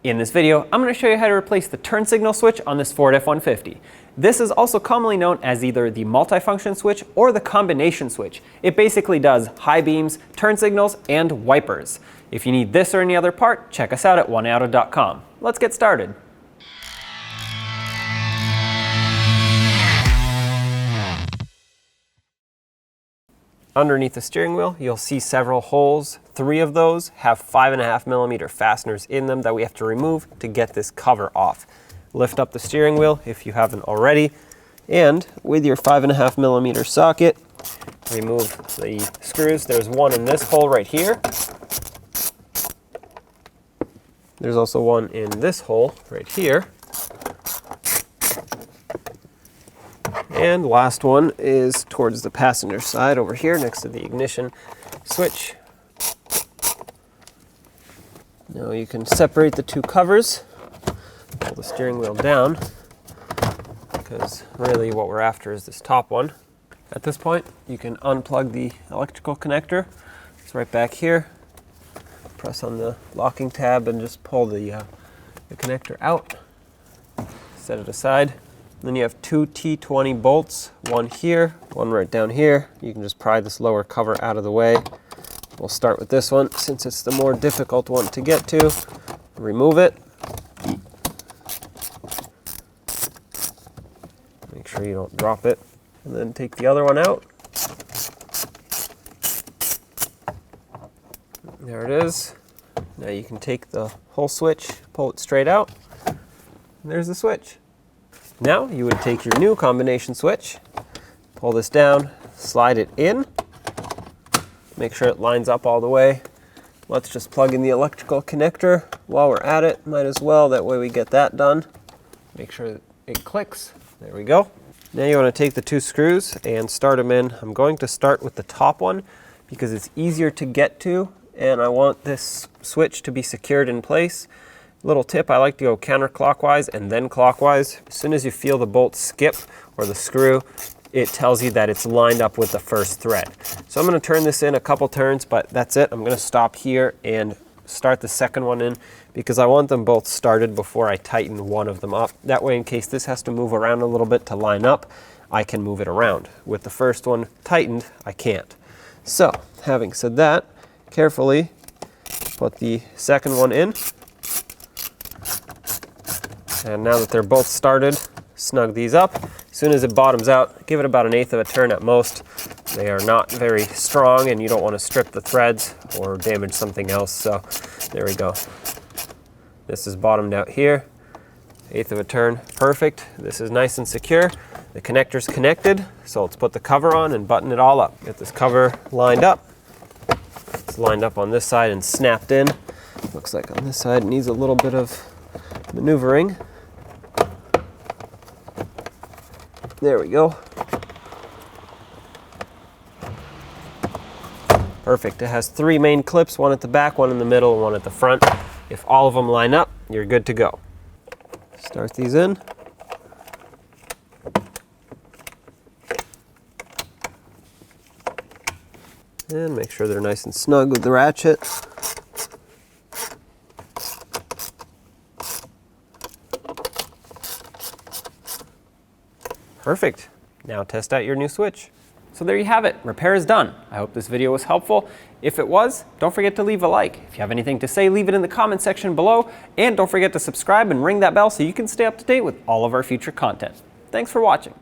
In this video, I'm going to show you how to replace the turn signal switch on this Ford F-150. This is also commonly known as either the multifunction switch or the combination switch. It basically does high beams, turn signals, and wipers. If you need this or any other part, check us out at oneauto.com. Let's get started. Underneath the steering wheel, you'll see several holes. 3 of those have 5.5mm fasteners in them that we have to remove to get this cover off. Lift up the steering wheel if you haven't already, and with your 5.5mm socket, remove the screws. There's one in this hole right here. There's also one in this hole right here. And the last one is towards the passenger side over here next to the ignition switch. Now you can separate the 2 covers, pull the steering wheel down, because really what we're after is this top one. At this point, you can unplug the electrical connector. It's right back here. Press on the locking tab and just pull the connector out. Set it aside. Then you have 2 T20 bolts, one here, one right down here. You can just pry this lower cover out of the way. We'll start with this one since it's the more difficult one to get to. Remove it. Make sure you don't drop it. And then take the other one out. There it is. Now you can take the whole switch, pull it straight out, and there's the switch. Now you would take your new combination switch, pull this down, slide it in, make sure it lines up all the way. Let's just plug in the electrical connector while we're at it. Might as well, that way we get that done. Make sure that it clicks. There we go. Now you want to take the 2 screws and start them in. I'm going to start with the top one because it's easier to get to, and I want this switch to be secured in place. Little tip, I like to go counterclockwise and then clockwise. As soon as you feel the bolt skip or the screw, it tells you that it's lined up with the first thread. So I'm going to turn this in a couple turns, but that's it. I'm going to stop here and start the second one in because I want them both started before I tighten one of them up. That way, in case this has to move around a little bit to line up, I can move it around. With the first one tightened, I can't. So, having said that, carefully put the second one in. And now that they're both started, snug these up. As soon as it bottoms out, give it about 1/8 of a turn at most. They are not very strong and you don't want to strip the threads or damage something else. So there we go. This is bottomed out here. 1/8 of a turn, perfect. This is nice and secure. The connector's connected, so let's put the cover on and button it all up. Get this cover lined up. It's lined up on this side and snapped in. Looks like on this side it needs a little bit of maneuvering. There we go. Perfect. It has 3 main clips, one at the back, one in the middle, and one at the front. If all of them line up, you're good to go. Start these in. And make sure they're nice and snug with the ratchet. Perfect. Now test out your new switch. So there you have it. Repair is done. I hope this video was helpful. If it was, don't forget to leave a like. If you have anything to say, leave it in the comment section below. And don't forget to subscribe and ring that bell so you can stay up to date with all of our future content. Thanks for watching.